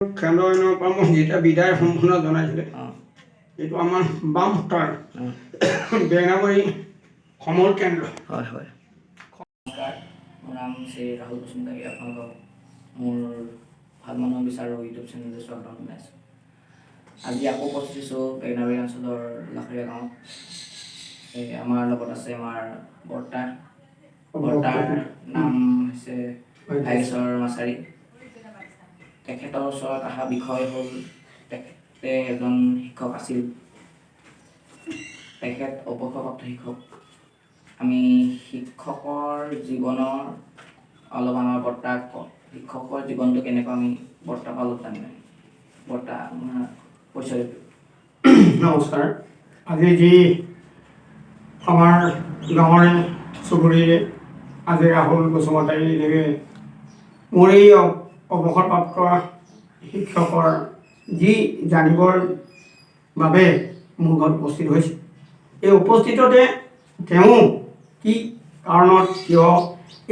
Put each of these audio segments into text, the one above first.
কেন্দ্ৰৰ পৰা মই যেতিয়া বিদায় সম্পূৰ্ণ জনাইছিলে এইটো আমাৰ বামতাৰ বেঙেনাবাৰী সমল কেন্দ্ৰ। হয় হয়। নমস্কাৰ, মোৰ নাম শ্ৰী ৰাহুল বসুমতাৰী। আপোনালোকক মোৰ ভাল মানুহ বিচাৰো ইউটিউব চেনেললৈ স্বাগতম জনাইছোঁ। আজি আকৌ উপস্থিত হৈছোঁ বেঙেনাবাৰী অঞ্চলৰ লাখৰীয়া গাঁৱত। আমাৰ লগত আছে আমাৰ বৰ্তাৰ নাম হৈছে ভাগেশ্বৰ মাছাৰী। তেখেতৰ ওচৰত অহা বিষয় হ'ল তেখেতে এজন শিক্ষক আছিল। তেখেত অৱসৰপ্ৰাপ্ত শিক্ষক। আমি শিক্ষকৰ জীৱনৰ অলপ আমাৰ বৰ্তাক শিক্ষকৰ জীৱনটো কেনেকুৱা আমি বৰ্তাক অলপ জানিম। বৰ্তা পৰিচয়। নমস্কাৰ। আজি যি আমাৰ গাঁৱৰে চুবুৰীৰে আজি ৰাহুল বসুমতাৰী দেৱে মোৰ এই অৱসৰপ্ৰাপ্ত শিক্ষকৰ যি জানিবৰ বাবে মোৰ ঘৰত উপস্থিত হৈছে। এই উপস্থিততে তেওঁ কি কাৰণত কিয়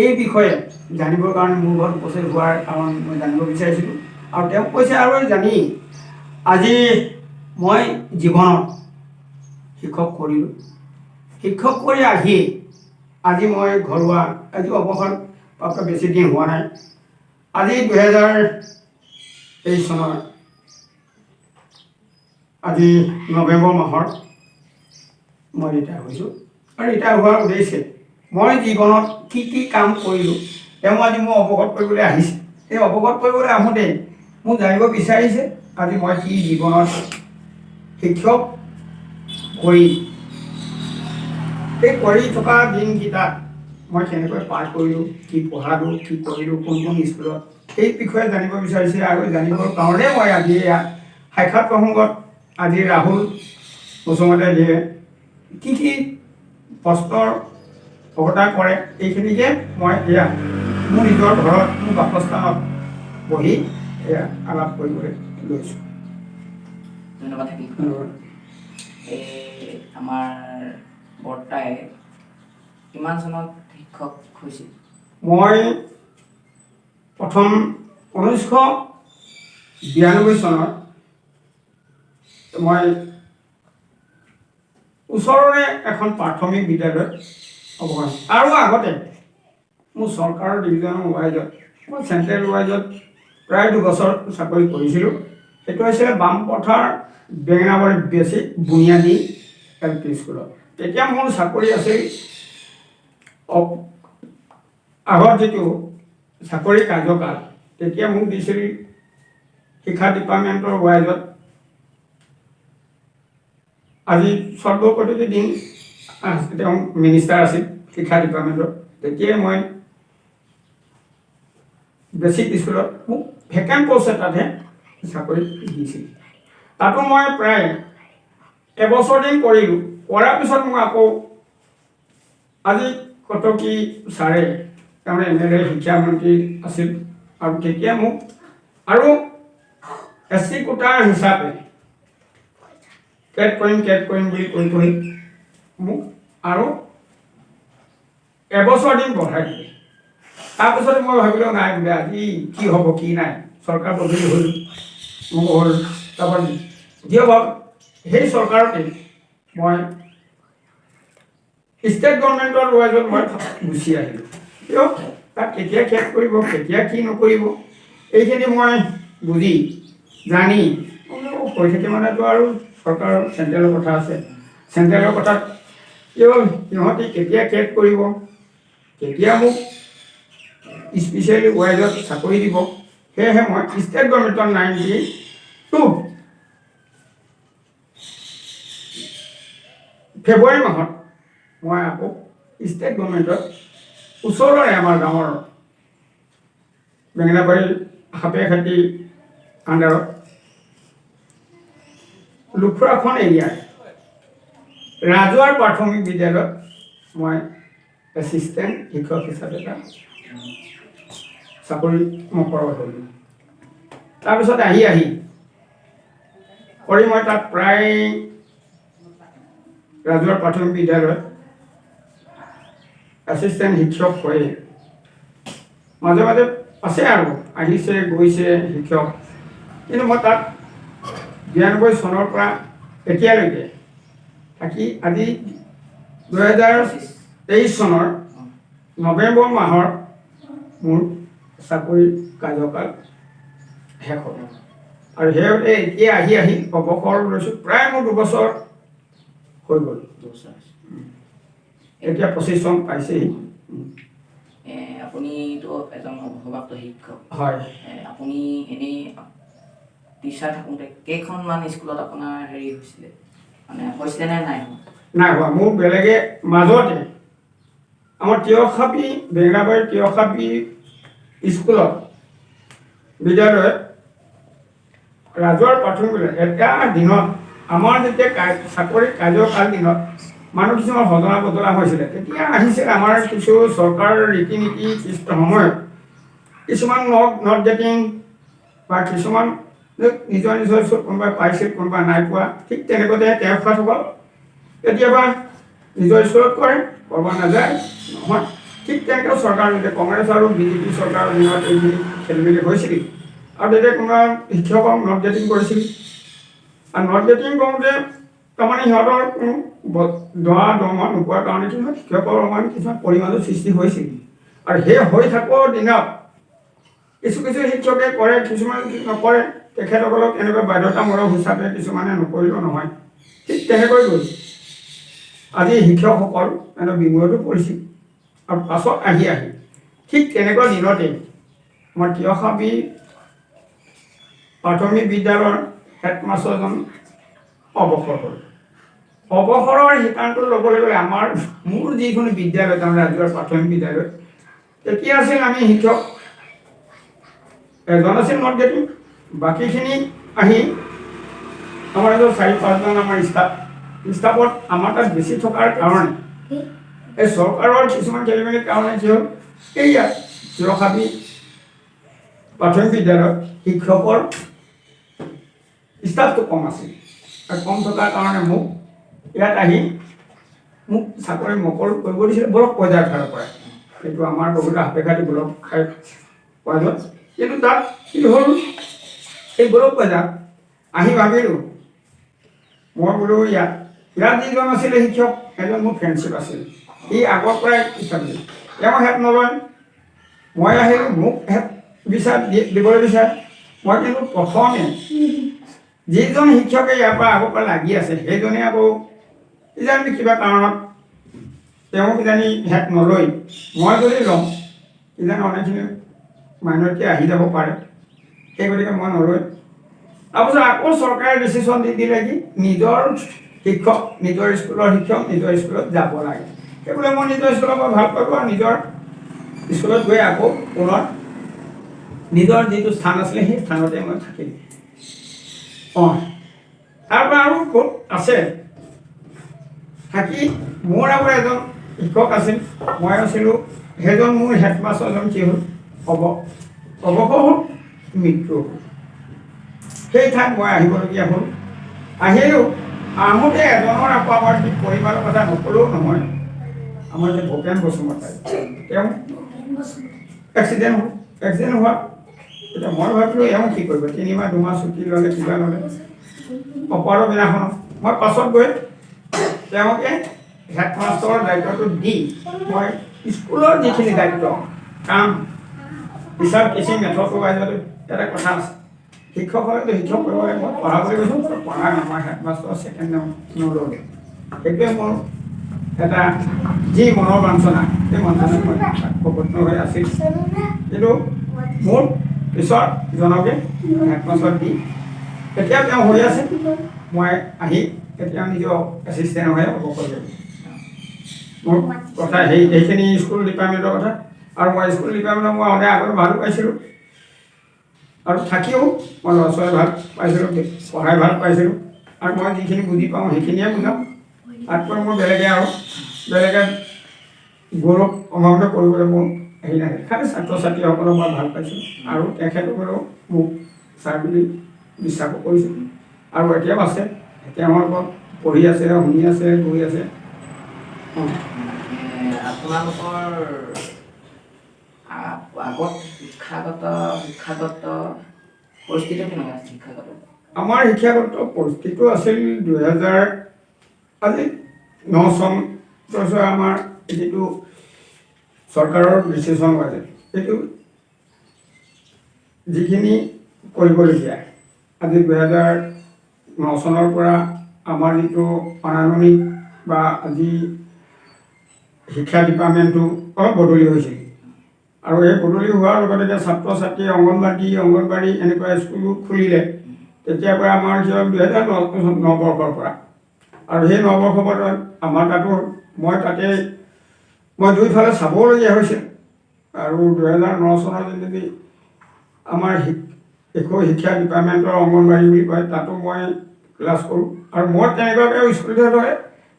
এই বিষয়ে জানিবৰ কাৰণে মোৰ ঘৰত উপস্থিত হোৱাৰ কাৰণ মই জানিব বিচাৰিছিলোঁ। আৰু তেওঁ কৈছে আৰু জানি আজি মই জীৱনত শিক্ষক কৰিলোঁ। শিক্ষক কৰি আহি আজি মই ঘৰুৱা আজি অৱসৰপ্ৰাপ্ত বেছি দিন হোৱা নাই। আজি 2023 চনৰ আজি নৱেম্বৰ মাহৰ মই ৰিটায়াৰ হৈছোঁ। আৰু ৰিটায়াৰ হোৱাৰ উদ্দেশ্যে মই জীৱনত কি কি কাম কৰিলোঁ তেওঁ আজি মোক অৱগত কৰিবলৈ আহিছে। এই অৱগত কৰিবলৈ আহোঁতে মোক জানিব বিচাৰিছে আজি মই কি জীৱনত শিক্ষক কৰি এই কৰি থকা দিনকেইটাত মই কেনেকৈ পাৰ কৰিলোঁ, কি পঢ়ালোঁ, কি কৰিলোঁ, কোন কোন স্কুলত এই বিষয়ে জানিব বিচাৰিছে। আৰু জানিবৰ কাৰণে মই আজি ইয়াত সাক্ষাৎ প্ৰসংগত আজি ৰাহুল বসুমতাৰীয়ে কি কি প্ৰশ্নৰ অৱতাৰ কৰে এইখিনিকে মই এয়া মোৰ নিজৰ ঘৰত মোৰ বাসস্থানত বহি এয়া আলাপ কৰিবলৈ লৈছোঁ। ধন্যবাদ থাকিল। আমাৰ বৰ্তাই কিমান চনত শিক্ষক হৈছিল? মই প্ৰথম 1992 চনত মই ওচৰৰে এখন প্ৰাথমিক বিদ্যালয়ত অৱগত। আৰু আগতে মোৰ চৰকাৰৰ ডিভিজনৰ ৱাইজত মই চেণ্ট্ৰেল ৱাইজত প্ৰায় 2 বছৰ চাকৰি কৰিছিলোঁ। সেইটো হৈছিলে বামপথাৰ বেঙেনাবাৰী বেছিক বুনিয়াদী LP স্কুলত। তেতিয়া মোৰ চাকৰি আছিল আগৰ যিটো চাকৰি কাৰ্যকাল তেতিয়া মোক দিছিল শিক্ষা ডিপাৰ্টমেণ্টৰ ৱাইজত আজি 14 কোটি দিন তেওঁ মিনিষ্টাৰ আছিল শিক্ষা ডিপাৰ্টমেণ্টৰ। তেতিয়াই মই বেছিক স্কুলত মোক ভেকেণ্ট পষ্ট এটাতহে চাকৰি দিছিল। তাতো মই প্ৰায় এবছৰ দিন কৰিলোঁ। কৰাৰ পিছত মোক আকৌ আজি কটকী ছাৰে তেওঁ MLA শিক্ষামন্ত্ৰী আছিল। আৰু তেতিয়া মোক আৰু SC কোটাৰ হিচাপে কেট কৰিম বুলি কৈ মোক আৰু এবছৰ দিন বঢ়াই দিলে। তাৰপিছতে মই ভাবিলোঁ নাই বোলে আজি কি হ'ব কি নাই, চৰকাৰ বদলি হ'ল মোক হ'ল। তাৰপৰা যিয় বাৰু সেই চৰকাৰতে মই ষ্টেট গভৰ্ণমেণ্টৰ ৱাইজত মই গুচি আহিলোঁ। কিয় তাত কেতিয়া শেষ কৰিব কেতিয়া কি নকৰিব এইখিনি মই বুজি জানি কৈ থাকি মানেতো আৰু চৰকাৰৰ চেণ্ট্ৰেলৰ কথা আছে। চেণ্ট্ৰেলৰ কথাত কিয় সিহঁতে কেতিয়া শেষ কৰিব কেতিয়া মোক স্পেচিয়েলি ৱাইজত চাকৰি দিব। সেয়েহে মই ষ্টেট গভৰ্ণমেণ্টৰ 92 ফেব্ৰুৱাৰী মাহত মই আকৌ ষ্টেট গভৰ্ণমেণ্টত ওচৰৰে আমাৰ গাঁৱৰ বেঙেনাবাৰী সাপেখাতি আণ্ডাৰত লুখুৰাখন এৰিয়াৰ ৰাজুৱাৰ প্ৰাথমিক বিদ্যালয়ত মই এছিষ্টেণ্ট শিক্ষক হিচাপে তাত চাকৰি মকৰল হ'লোঁ। তাৰপিছত আহি কৰি মই তাত প্ৰায় ৰাজুৱাৰ প্ৰাথমিক বিদ্যালয়ত এছিষ্টেণ্ট শিক্ষক হৈ মাজে মাজে আছে আৰু আহিছে গৈছে শিক্ষক কিন্তু মই তাত 92 চনৰ পৰা এতিয়ালৈকে থাকি আজি 2023 চনৰ নৱেম্বৰ মাহৰ মোৰ চাকৰি কাৰ্যকাল শেষ হ'ল আৰু সেইবাবে এতিয়া আহি অৱসৰ লৈছোঁ প্ৰায় মোৰ 2 বছৰ হৈ গ'ল এতিয়া 25 চন পাইছেহি আপুনিতো এজন অৱসৰপ্ৰাপ্ত শিক্ষক হয় আপুনি এনেই টিচাৰ থাকোঁতে কেইখনমান স্কুলত আপোনাৰ হেৰি হৈছিলে মানে হৈছিলে নে নাই হোৱা মোৰ বেলেগে মাজতে আমাৰ তিয়খাপি বেঙেনাবাৰীৰ তিয়খাপি স্কুলত বিদ্যালয়ত ৰাজহুৱা প্ৰাথমিক বিদ্যালয় এটা দিনত আমাৰ যেতিয়া চাকৰি কাৰ্যকাল দিনত মানুহ কিছুমান সজনা বদলা হৈছিলে তেতিয়া আহিছিল আমাৰ কিছু চৰকাৰৰ ৰীতি নীতি সময়ত কিছুমান নট গেটিং বা কিছুমান নিজৰ ওচৰত কোনোবাই পাইছিল কোনোবা নাই পোৱা ঠিক তেনেকুৱাতে তেওঁসকল কেতিয়াবা নিজৰ স্কুলত কৰে ক'ৰবাত নাযায় নহয় ঠিক তেনেকৈ চৰকাৰ যেতিয়া কংগ্ৰেছ আৰু বিজেপি চৰকাৰৰ দিনত এইখিনি খেলি মেলি হৈছিল আৰু তেতিয়া কোনোবা শিক্ষকক নট গেটিং কৰিছিল আৰু নট গেটিং কৰোঁতে তাৰমানে সিহঁতৰ কোনো দৰমহা নোপোৱাৰ কাৰণে কিছুমান শিক্ষকৰ অলপমান কিছুমান পৰিমাণৰ সৃষ্টি হৈছিল আৰু সেই হৈ থকাৰ দিনত কিছু শিক্ষকে কৰে কিছুমান নকৰে তেখেতসকলক এনেকুৱা বাধ্যতামূলক হিচাপে কিছুমানে নকৰিলেও নহয় ঠিক তেনেকৈ গৈ আজি শিক্ষকসকল বিমুৰতো পৰিছিল আৰু পাছত আহি ঠিক তেনেকুৱা দিনতে আমাৰ তিয়খাপি প্ৰাথমিক বিদ্যালয়ৰ হেডমাষ্টাৰজন অৱসৰ হ'ল অৱসৰৰ সিদ্ধান্ত ল'বলৈ গ'লে মোৰ যিখিনি বিদ্যালয় তাৰমানে ৰাজহুৱা প্ৰাথমিক বিদ্যালয় তেতিয়া আছিল আমি শিক্ষক এজন আছিল নট গেটিং বাকীখিনি আহি আমাৰ 4-5জন আমাৰ ষ্টাফত আমাৰ তাত বেছি থকাৰ কাৰণে এই চৰকাৰৰ কিছুমান খেলি মেলিৰ কাৰণে কি হ'ল এইয়া তিয়খাপি প্ৰাথমিক বিদ্যালয়ত শিক্ষকৰ ষ্টাফটো কম আছিল আৰু কম থকাৰ কাৰণে মোক ইয়াত আহি মোক চাকৰি মুকল কৰিব দিছিলে ব্লক পৰ্যায়ৰ ফালৰ পৰা এইটো আমাৰ বহুতো সাপেক্ষাতি ব্লক পৰ্যায়ত কিন্তু তাত কি হ'ল এই ব্লক পৰ্যায়ত আহি ভাবিলোঁ মই বোলো ইয়াত যিজন আছিলে শিক্ষক এজন মোৰ ফ্ৰেণ্ডশ্বিপ আছিল সি আগৰ পৰাই তেওঁ হেড নলয় মই আহিলোঁ মোক হেড দিবলৈ বিচাৰে মই কিন্তু প্ৰথমে যিজন শিক্ষকে ইয়াৰ পৰা আগৰ পৰা লাগি আছে সেইজনে আকৌ কিজানি কিবা কাৰণত তেওঁ কিজানি হেড নলয় মই যদি লওঁ কিজানি অনেকখিনি মাইনৰিটি আহি যাব পাৰে সেই গতিকে মই নলয় তাৰপিছত আকৌ চৰকাৰে ডিচিশ্যন দি দিলে কি নিজৰ শিক্ষক নিজৰ স্কুলৰ শিক্ষক নিজৰ স্কুলত যাব লাগে সেইবোলে মই নিজৰ স্কুলৰ পৰা ভাল পালোঁ আৰু নিজৰ স্কুলত গৈ আকৌ পুনৰ নিজৰ যিটো স্থান আছিলে সেই স্থানতে মই থাকিম তাৰপৰা আৰু ক'ত আছে থাকি মোৰ আকৌ এজন শিক্ষক আছিল মই আছিলোঁ সেইজন মোৰ হেডমাষ্টাৰজন কি হ'ল অৱসৰ হ'ল মৃত্যু হ'ল সেই ঠাইত মই আহিবলগীয়া হ'ল আহিলোঁ আহোঁতে এজনৰ আকৌ আমাৰ কি পৰিমাণৰ কথা নকলেও নহয় আমাৰ যে ভূপেন বসুমতাৰী তেওঁ এক্সিডেণ্ট হোৱা এতিয়া মই ভাবিলোঁ এওঁ কি কৰিব 3 মাহ 2 মাহ ছুটি ল'লে কিবা ল'লে অপৰাধৰ দিনাখনত মই পাছত গৈ তেওঁকে হেডমাষ্টাৰৰ দায়িত্বটো দি মই স্কুলৰ যিখিনি দায়িত্ব কাম হিচাপ কিছু মেথড লগাইছিলোঁ এটা কথা আছে শিক্ষকসকলে শিক্ষক কৰিব লাগে মই পঢ়াবলৈ গৈছোঁ পঢ়া আমাৰ হেডমাষ্টাৰ ছেকেণ্ড নল'লোঁ সেইটোৱে মোৰ এটা যি মনৰ বাঞ্ছনা সেই বাঞ্ছনাত মই উপকৃত হৈ আছিল কিন্তু মোৰ পিছত জনকে হেডমাষ্টাৰ দি এতিয়া তেওঁ হৈ আছে মই আহি এতিয়া নিজৰ এছিষ্টেণ্ট হৈ অৱসৰ ল'লোঁ মোৰ কথা সেইখিনি স্কুল ডিপাৰ্টমেণ্টৰ কথা আৰু মই স্কুল ডিপাৰ্টমেণ্টত মই সদায় আগতে ভাল পাইছিলোঁ আৰু থাকিও মই ল'ৰা ছোৱালী ভাল পাইছিলোঁ পঢ়াই ভাল পাইছিলোঁ আৰু মই যিখিনি বুজি পাওঁ সেইখিনিয়ে বুজাওঁ তাতকৈ মোৰ বেলেগে গৌৰৱ অনুভৱ কৰিবলৈ মোৰ হেৰি নাই খালি ছাত্ৰ ছাত্ৰীসকলক মই ভাল পাইছিলোঁ আৰু তেখেতসকলেও মোক ছাৰ বুলি বিশ্বাসো কৰিছোঁ আৰু এতিয়াও আছে তেওঁলোকক পঢ়ি আছে শুনি আছে গৈ আছে আপোনালোকৰ আগত শিক্ষাগত পৰিস্থিতি কেনেকুৱা আছিল শিক্ষাগত? আমাৰ শিক্ষাগত পৰিস্থিতিটো আছিল 2000 আজি 9 চন তাৰপিছত আমাৰ যিটো চৰকাৰৰ ডিচিশ্যন আছে সেইটো যিখিনি কৰিবলগীয়া আজি 2009 চনৰ পৰা আমাৰ যিটো অনানুষ্ঠানিক বা আজি শিক্ষা ডিপাৰ্টমেণ্টটো অলপ বদলি হৈছিল আৰু এই বদলি হোৱাৰ লগতে ছাত্ৰ ছাত্ৰী অংগনবাড়ী এনেকুৱা স্কুলো খুলিলে তেতিয়াৰ পৰা আমাৰ হ'ল 2009 বৰ্ষৰ পৰা আৰু সেই 9 বৰ্ষৰ পৰা আমাৰ তাতো মই দুইফালে চাবলগীয়া হৈছিল আৰু 2009 চনত যদি আমাৰ শিক্ষা ডিপাৰ্টমেণ্টৰ অংগনবাড়ী বুলি কয় তাতো মই ক্লাছ কৰোঁ আৰু মই তেনেকুৱাকৈ স্কুলতে ধৰে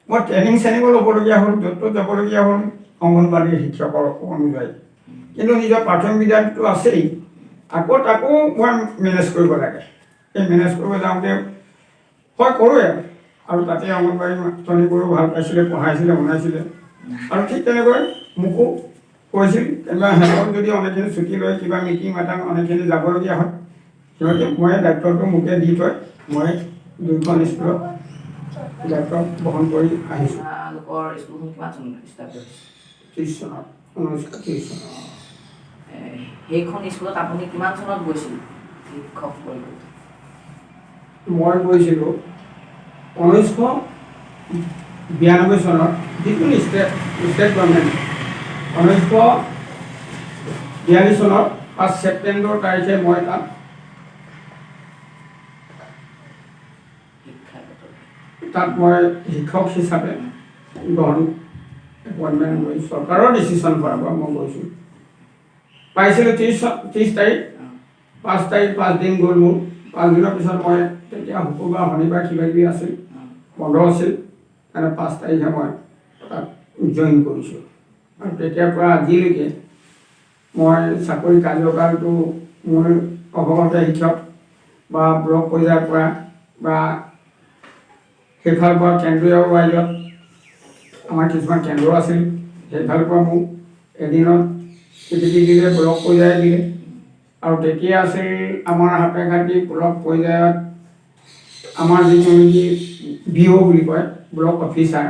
মই ট্ৰেইনিং ল'বলগীয়া হ'ল য'ত যাবলগীয়া হ'ল অংগনবাড়ীৰ শিক্ষকৰ অনুযায়ী কিন্তু নিজৰ প্ৰাথমিক বিদ্যালয়টো আছেই আকৌ তাকো মই মেনেজ কৰিব লাগে এই মেনেজ কৰিব যাওঁতে হয় কৰোঁৱে আৰু তাতে অংগনবাড়ী মাষ্টৰনীবোৰো ভাল পাইছিলে পঢ়াইছিলে শুনাইছিলে আৰু ঠিক তেনেকৈ মোকো কৈছিল কেনিবা সিহঁতক যদি অনেকখিনি ছুটি লৈ কিবা মিটিং মাটাং অনেকখিনি যাবলগীয়া হয় সিহঁতে মই দায়িত্বটো মোকে দি থয় মই দুইখন স্কুলত দায়িত্ব বহন কৰি আহিছোঁ। আপোনালোকৰ স্কুলখন কিমান চনত ষ্টাৰ্ট হৈছিল? 30 চনত 1930 চনত। সেইখন স্কুলত আপুনি কিমান চনত গৈছিল শিক্ষক কৰিবলৈ? মই গৈছিলোঁ 1992 চনত যিটো ষ্টেট গভৰ্ণমেণ্ট 1942 চনৰ 5 ছেপ্টেম্বৰ তাৰিখে মই তাত মই শিক্ষক হিচাপে এপইণ্টমেণ্ট লৈ চৰকাৰৰ ডিচিশ্যন পৰা মই গৈছোঁ পাইছিলোঁ 30 তাৰিখ 5 তাৰিখ 5 দিন গ'ল মোৰ 5 দিনৰ পিছত মই তেতিয়া শুক্ৰবাৰ শনিবাৰ কিবাকিবি আছিল বন্ধ আছিল কাৰণে 5 তাৰিখে মই তাত জইন কৰিছোঁ আৰু তেতিয়াৰ পৰা আজিলৈকে মই চাকৰি কাৰ্যকালটো মোৰ অৱগত শিক্ষক বা ব্লক পৰ্যায়ৰ পৰা বা সেইফালৰ পৰা কেন্দ্ৰীয় ৱাইজত আমাৰ কিছুমান কেন্দ্ৰ আছিল সেইফালৰ পৰা মোক এদিনত চিঠি দিলে ব্লক পৰ্যায়ে দিলে আৰু তেতিয়া আছিল আমাৰ হাতেঘাটি ব্লক পৰ্যায়ত আমাৰ যিটো নেকি BO বুলি কয় ব্লক অফিচাৰ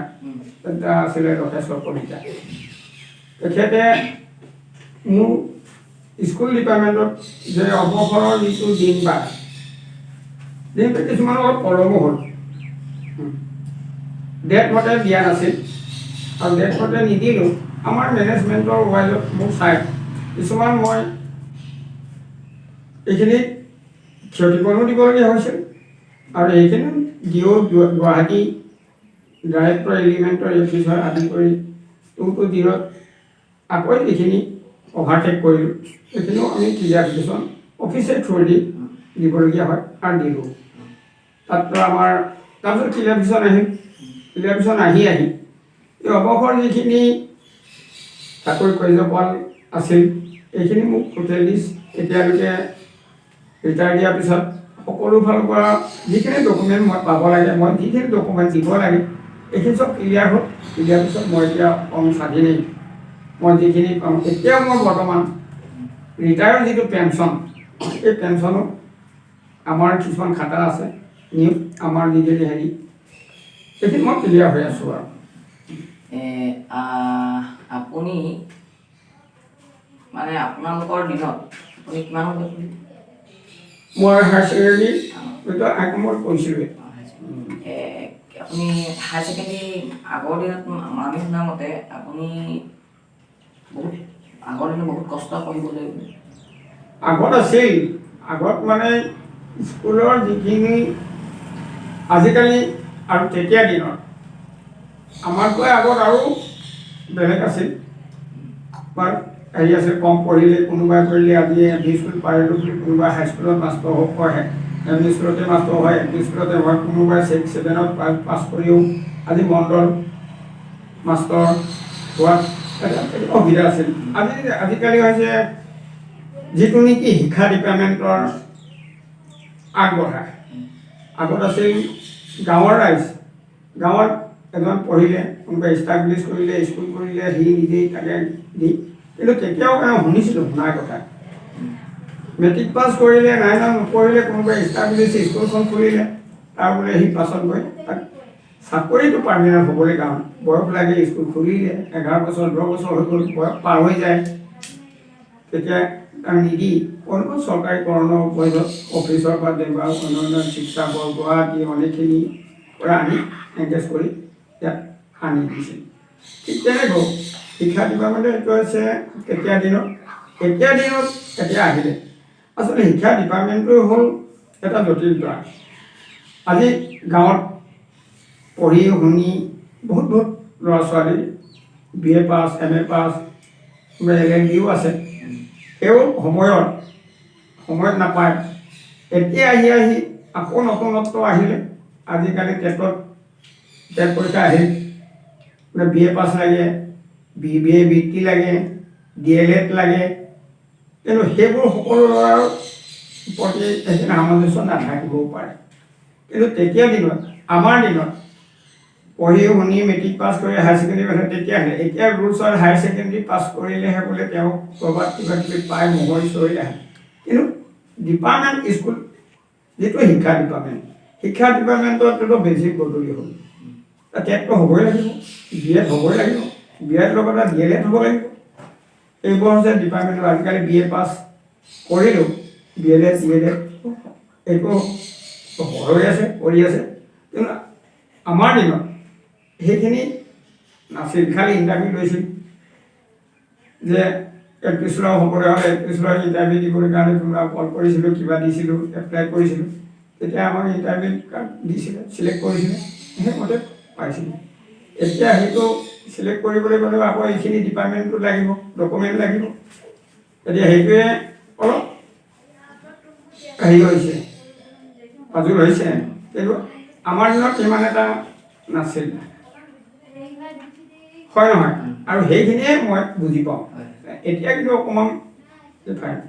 এটা আছিলে যথেষ্ট কলিতা তেখেতে মোৰ স্কুল ডিপাৰ্টমেণ্টত যে অৱসৰৰ যিটো দিনটো কিছুমান অলপ পলমো হ'ল ডেট মতে দিয়া নাছিল আৰু ডেট মতে নিদিলোঁ আমাৰ মেনেজমেণ্টৰ ৱাইজত মোক চাই কিছুমান মই এইখিনি ক্ষতিপূৰণো দিবলগীয়া হৈছিল আৰু এইখিনি গুৱাহাটী ডাইৰেক্টৰ এলিমেণ্টৰ অফিচাৰ আদি কৰি 2-0 আকৌ এইখিনি অভাৰটেক কৰিলোঁ এইখিনিও আমি ক্লিয়াৰিফিকেশ্যন অফিচৰ থ্ৰুদি দিবলগীয়া হয় আৰু দিলোঁ তাত আমাৰ তাৰপিছত ক্লিয়াৰিফিকেশ্যন আহি এই অৱসৰ যিখিনি চাকৰি কাৰ্যকাল আছিল এইখিনি মোক টোটেলি এতিয়ালৈকে ৰিটায়াৰ দিয়াৰ পিছত সকলো ফালৰ পৰা যিখিনি ডকুমেণ্ট মই পাব লাগে মই যিখিনি ডকুমেণ্ট দিব লাগে এইখিনি চব ক্লিয়াৰ হ'ল ক্লিয়াৰ পিছত মই এতিয়া কম স্বাধীনেই মই যিখিনি পাওঁ এতিয়াও মই বৰ্তমান ৰিটায়াৰৰ যিটো পেঞ্চন এই পেঞ্চনো আমাৰ কিছুমান খাতা আছে নিয়োগ আমাৰ যিখিনি সেইখিনি মই ক্লিয়াৰ হৈ আছোঁ আৰু আপুনি মানে আপোনালোকৰ দিনত আপুনি কিমান সময় মই হায়াৰ ছেকেণ্ডেৰী মই কৈছিলোঁ আপুনি হায়াৰ ছেকেণ্ডেৰী আগৰ দিনত আমি শুনা মতে আপুনি আগৰ দিনত বহুত কষ্ট কৰিবলৈ আগত আছিল আগত মানে স্কুলৰ যিখিনি আজিকালি আৰু তেতিয়া দিনত আমাতকৈ আগত আৰু বেলেগ আছিল আছিল কম পঢ়িলে কোনোবাই কৰিলে আজি MV স্কুল পাৰিলোঁ বুলি কোনোবাই হাইস্কুলত মাষ্টৰ পঢ়ে MV স্কুলতে মাষ্টৰ হয় MV স্কুলতে হয় কোনোবাই 6-7ত পাছ কৰিও আজি মণ্ডল মাষ্টৰ হোৱাত সুবিধা আছিল আজিকালি হৈছে যিটো নেকি শিক্ষা ডিপাৰ্টমেণ্টৰ আগবঢ়া আগত আছিল গাঁৱৰ ৰাইজ গাঁৱত এজন পঢ়িলে কোনোবাই ইষ্টাব্লিছ কৰিলে স্কুল কৰিলে সি নিজেই তাকে দি কিন্তু তেতিয়াও শুনিছিলোঁ শুনাৰ কথা মেট্ৰিক পাছ কৰিলে 9ত নপঢ়িলে কোনোবাই ইষ্টাব্লিছ স্কুলখন খুলিলে তাৰ বোলে সি পাছত গৈ তাক চাকৰিটো পাৰ্মিনেণ্ট হ'বলৈ কাৰণে বয়স লাগে স্কুল খুলিলে 11 বছৰ 10 বছৰ হৈ গ'ল বয়স পাৰ হৈ যায় তেতিয়া তাক নিদি কোনো চৰকাৰীকৰণৰ অফিচৰ পৰা বা অন্যান্য শিক্ষাকৰ গুৱাহাটী অনেকখিনি পৰা আনি এংগেজ কৰি ইয়াত আনি দিছিল ঠিক তেনেকৈ শিক্ষা ডিপাৰ্টমেণ্টে এইটো হৈছে এতিয়া দিনত এতিয়া আহিলে আচলতে শিক্ষা ডিপাৰ্টমেণ্টটো হ'ল এটা জটিলতা আজি গাঁৱত পঢ়ি শুনি বহুত ল'ৰা ছোৱালী BA পাছ MA পাছ LLBও আছে তেওঁ সময়ত নাপায় এতিয়া আহি আকৌ নতুনত্ব আহিলে আজিকালি টেট পৰীক্ষা আহিল BA পাছ লাগে BA বৃত্তি লাগে DLED লাগে কিন্তু সেইবোৰ সকলো ল'ৰাৰ প্ৰতি সেইখিনি সামঞ্জস্য নাথাকিবও পাৰে কিন্তু তেতিয়া দিনত আমাৰ দিনত পঢ়ি শুনি মেট্ৰিক পাছ কৰি হায়াৰ ছেকেণ্ডেৰী পাছ তেতিয়া আহে এতিয়া ৰুলছ আৰু হায়াৰ ছেকেণ্ডেৰী পাছ কৰিলেহে বোলে তেওঁ ক'ৰবাত কিবা কিবি পাই মোহৰি চৰি আহে কিন্তু ডিপাৰ্টমেণ্ট স্কুল যিটো শিক্ষা ডিপাৰ্টমেণ্টতো বেছিক বদলি হ'ল টেটটো হ'বই লাগিব BEd হ'বই লাগিব BEd লগত DLED হ'ব লাগিব এইবোৰ হৈছে ডিপাৰ্টমেণ্টৰ আজিকালি BA পাছ কৰিলেও DLED এইটো হৈ আছে কৰি আছে কিন্তু আমাৰ দিনত সেইখিনি নাছিল খালি ইণ্টাৰভিউ লৈছিল যে এপ্ৰিছৰ হ'বলৈ হ'লে এপ্ৰিছৰ ইণ্টাৰভিউ দিবলৈ কাৰণে কোনোবা কল কৰিছিলোঁ কিবা দিছিলোঁ এপ্লাই কৰিছিলোঁ তেতিয়া আমাক ইণ্টাৰভিউ দিছিলে চিলেক্ট কৰিছিলে সেইমতে পাইছিলোঁ এতিয়া সেইটো চিলেক্ট কৰিবলৈ গ'লে আকৌ এইখিনি ডিপাৰ্টমেণ্টটো লাগিব ডকুমেণ্ট লাগিব এতিয়া সেইটোৱে অলপ হেৰি হৈছে পাজুল হৈছে কিন্তু আমাৰ দিনত ইমান এটা নাছিল হয় নহয় আৰু সেইখিনিয়ে মই বুজি পাওঁ এতিয়া কিন্তু অকণমান ডিফাৰেণ্ট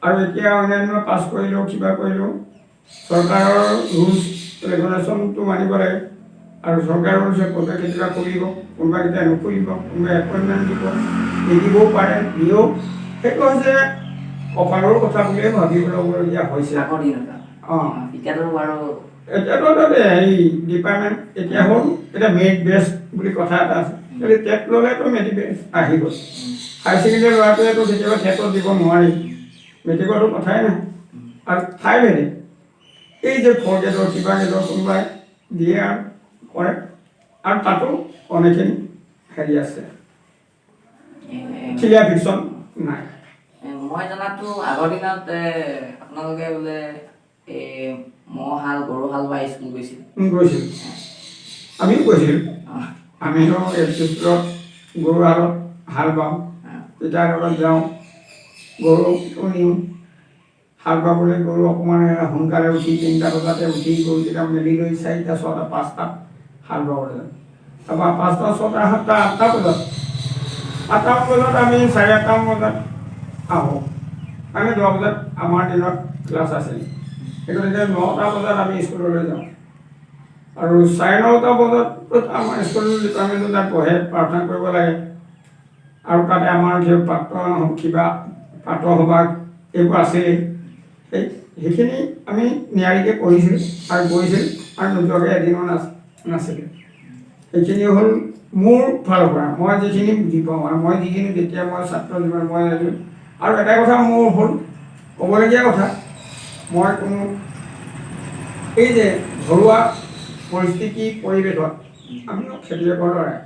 আৰু এতিয়া অন্যান্য পাছ কৰিলেও কিবা কৰিলেও চৰকাৰৰ ৰুলছ ৰেগুলেশ্যনটো মানিব লাগে আৰু চৰকাৰৰ ৰুলছে কোনোবাই কেতিয়াবা খুলিব কোনোবাই কেতিয়া নুখুলিব কোনোবাই এপইণ্টমেণ্ট দিব নিদিবও পাৰে দিও সেইটো হৈছে কপালৰ কথা বুলিয়ে ভাবিব ল'বলগীয়া হৈছে এতিয়াতো বাৰু এতিয়াতো হেৰি ডিপাৰ্টমেণ্ট এতিয়া হ'ল এতিয়া মেৰিট বেষ্ট বুলি কথা এটা আছে কিন্তু টেট ল'লেতো মেৰিট বেষ্ট আহি গ'ল হায়াৰ ছেকেণ্ডেৰী ল'ৰাটোৱেতো কেতিয়াবা টেটত দিব নোৱাৰি মেট্ৰিকতো কথাই নাই আৰু ঠাই ভেদে এই যে 4 গ্ৰেডৰ কিবা গ্ৰেডৰ কোনোবাই দিয়ে আৰু কৰে আৰু তাতো অনেকখিনি হেৰি আছে ক্লিয়াৰ ফিক্সন নাই মই জনাতো আগৰ দিনত আপোনালোকে বোলে ম'হ হাল গৰু হাল বাই স্কুল গৈছিলোঁ আমিও গৈছিলোঁ আমিও স্কুলত গৰু হাল বাওঁ তেতিয়া লগত যাওঁ গৰুটো নিওঁ হাল বাবলৈ গৰু অকণমান সোনকালে উঠি 3টা বজাতে উঠি গৰুকেইটা মেলি লৈ 4টা 6টা 5টাত হাল বাবলৈ যাওঁ তাৰপৰা 5টা 6টা 7টা 8টা বজাত আমি 8:30 বজাত আহোঁ আমি 10 বজাত আমাৰ দিনত ক্লাছ আছিল সেইটো তেতিয়া 9টা বজাত আমি স্কুললৈ যাওঁ আৰু 9:30 বজাত আমাৰ স্কুল ডিপাৰ্টমেণ্টত তাত পঢ়ে প্ৰাৰ্থনা কৰিব লাগে আৰু তাতে আমাৰ যে কিবা পাত্ৰ সভা এইবোৰ আছেই সেইখিনি আমি নিয়াৰিকৈ কৰিছিলোঁ আৰু গৈছিল আৰু নোযোৱাকৈ এদিনো নাছিলে সেইখিনি হ'ল মোৰ ফালৰ পৰা মই যিখিনি বুজি পাওঁ আৰু মই যিখিনি যেতিয়া মই ছাত্ৰ জীৱন মই আৰু এটা কথা মোৰ হ'ল ক'বলগীয়া কথা মই কোনো এই যে ঘৰুৱা পৰিস্থিতি পৰিৱেশত আমি খেতিয়কৰ দৰে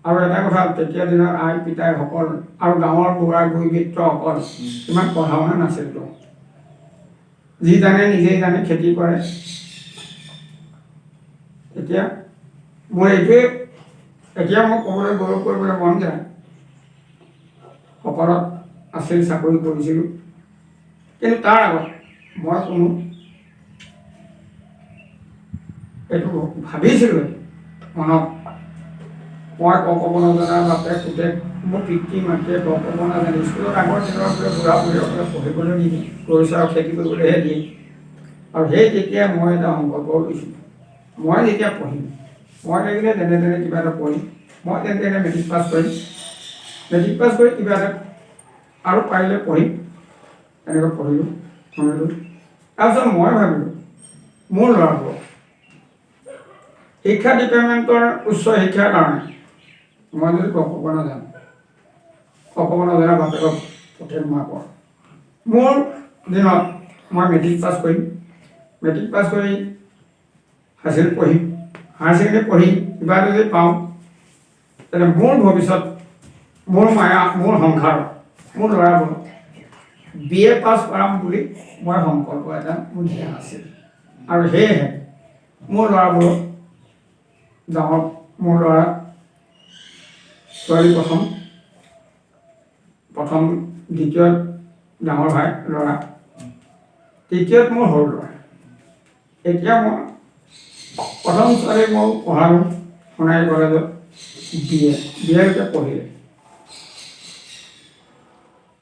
আৰু এটা কথা তেতিয়া দিনৰ আই পিতাইসকল আৰু গাঁৱৰ বুঢ়া বুঢ়ী মিত্ৰসকল ইমান পঢ়া শুনা নাছিলতো যি জানে নিজেই জানে খেতি কৰে এতিয়া মোৰ এইটোৱে এতিয়া মই ক'বলৈ গৌৰৱ কৰিবলৈ মন যায় সকলত আছিল চাকৰি কৰিছিলোঁ কিন্তু তাৰ আগত মই কোনো এইটো ভাবিছিলোঁ মনত মই ক'ব নজনা বাপেক পুতেক মোৰ পিতৃ মাতৃয়ে ক'ব নাজানে স্কুলত আগৰ দিনৰ বুঢ়া বুঢ়ীসকলে পঢ়িবলৈ নিদিয়ে গৰু চৰাও খেতি কৰিবলৈহে দিয়ে আৰু সেই তেতিয়া মই এটা সংকল্প লৈছোঁ মই যেতিয়া পঢ়িম মই লাগিলে যেনে তেনে কিবা এটা পঢ়িম মই তেনে মেট্ৰিক পাছ কৰি কিবা এটা আৰু পাৰিলে পঢ়িম এনেকৈ পঢ়িলোঁ শুনিলোঁ। তাৰপিছত মই ভাবিলোঁ মোৰ ল'ৰাবোৰক শিক্ষা ডিপাৰ্টমেণ্টৰ উচ্চ শিক্ষাৰ কাৰণে মই যদি ক'ব নাজানো, ক'ব নজনা বাপেকক পঠিয়াম মই আকৌ। মোৰ দিনত মই মেট্ৰিক পাছ কৰিম, মেট্ৰিক পাছ কৰি হায়াৰ ছেকেণ্ডেৰী পঢ়িম, হায়াৰ ছেকেণ্ডেৰী পঢ়ি কিবা যদি পাওঁ তেনে মোৰ ভৱিষ্যত, মোৰ মায়া, মোৰ সংসাৰ, মোৰ ল'ৰাবোৰক BA পাছ কৰাম বুলি মই সংকল্প এটা মোৰ ধ্যান আছিল। আৰু সেয়েহে মোৰ ল'ৰাবোৰক ডাঙৰ, মোৰ ল'ৰা ছোৱালী প্ৰথম দ্বিতীয়ত ডাঙৰ ভাই ল'ৰা, তৃতীয়ত মোৰ সৰু ল'ৰা। এতিয়া মই প্ৰথম ছোৱালী মই পঢ়ালোঁ সোণাৰী কলেজত BA পঢ়িলে।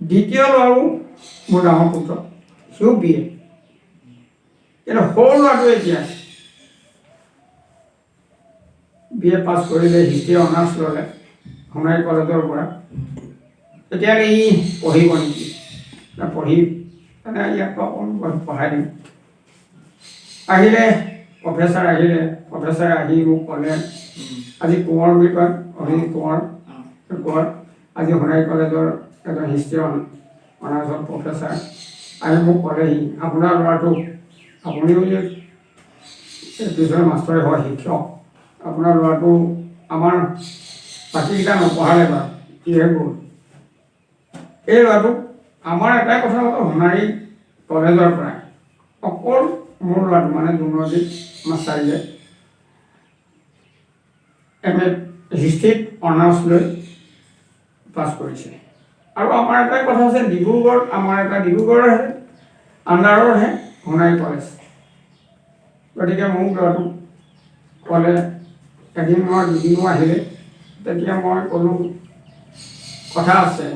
দ্বিতীয় ল'ৰাও মোৰ ডাঙৰ পুত্ৰ, সিও BA। কিন্তু সৰু ল'ৰাটো এতিয়া BA পাছ কৰিলে, হিষ্ট্ৰী অনাৰ্ছ ল'লে সোণাৰী কলেজৰ পৰা। এতিয়া ই পঢ়িব নেকি, পঢ়ি মানে ইয়াক পঢ়াই দিম। আহিলে প্ৰফেচাৰ আহিলে, প্ৰফেচাৰে আহি মোক ক'লে, আজি কোঁৱৰ বুলি কয়, অভিজিত কোঁৱৰ আজি সোণাৰী কলেজৰ এজন হিষ্ট্ৰী অনাৰ্ছৰ প্ৰফেচাৰ আহি মোক ক'লেহি, আপোনাৰ ল'ৰাটোক আপুনিও যে টিউশ্যন মাষ্টৰে হয়, শিক্ষক, আপোনাৰ ল'ৰাটো আমাৰ বাকীকেইটা নপঢ়ালে বাৰু কিহে গ'ল। এই ল'ৰাটোক আমাৰ এটাই কথা হ'ল, সোণাৰী কলেজৰ পৰাই অকল মোৰ ল'ৰাটো মানে দুৰ্নদীপ মাষ্টাৰী যে MA হিষ্ট্ৰীত অনাৰ্ছ লৈ পাছ কৰিছে। আৰু আমাৰ এটাই কথা আছে, ডিব্ৰুগড়, আমাৰ এটা ডিব্ৰুগড়ৰ আণ্ডাৰৰহে সোণাৰী কলেজ। গতিকে মোক ল'ৰাটোক ক'লে, এদিন মই দুদিনো আহিলে, তেতিয়া মই ক'লোঁ কথা আছে,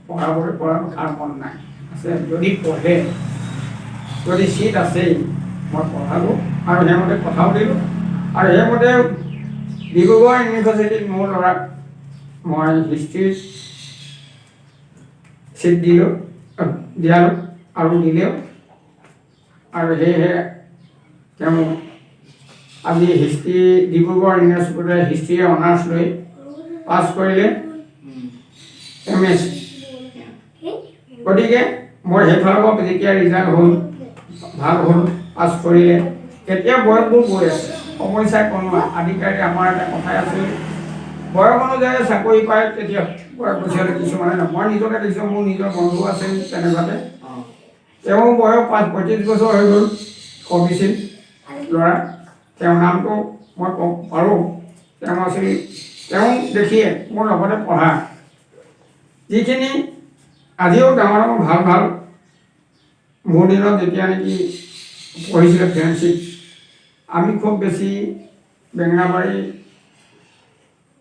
পঢ়াবলৈ পৰা কথাৰ মন নাই আছে, যদি পঢ়ে, যদি চিট আছেই মই পঢ়ালোঁ আৰু সেইমতে কথাও দিলোঁ। আৰু সেইমতে ডিব্ৰুগড় ইউনিভাৰ্চিটিত মোৰ ল'ৰাক মই হিষ্ট্ৰীৰ চিট দিয়ালোঁ আৰু দিলেও। আৰু সেয়েহে তেওঁ আজি হিষ্ট্ৰী ডিব্ৰুগড় ইউনিভাৰ্চিটিতে হিষ্ট্ৰীৰে অনাৰ্ছ লৈ পাছ কৰিলে MSc। গতিকে মই সেইফালৰ পৰা যেতিয়া ৰিজাল্ট হ'ল, ভাল হ'ল, পাছ কৰিলে, এতিয়া বয়সবোৰ গৈ আছে, সময় চাই কোনো আধিকাৰী আমাৰ এটা কথাই আছিল, বয়স অনুযায়ী চাকৰি পায়, তেতিয়া বয়স গুচি হ'লে কিছুমানে নহয়। মই নিজকে দেখিছোঁ, মোৰ নিজৰ বন্ধু আছিল তেনেকুৱাতে, তেওঁ বয়স 35 বছৰ হৈ গ'ল, কমিছিল ল'ৰা, তেওঁৰ নামটো মই ক'ব পাৰোঁ, তেওঁ আছিল, তেওঁ দেখিয়ে মোৰ লগতে পঢ়া যিখিনি আজিও ডাঙৰ ভাল মোৰ দিনত যেতিয়া নেকি পঢ়িছিলে ফ্ৰেণ্ডশ্বিপ, আমি খুব বেছি বেঙেনাবাৰী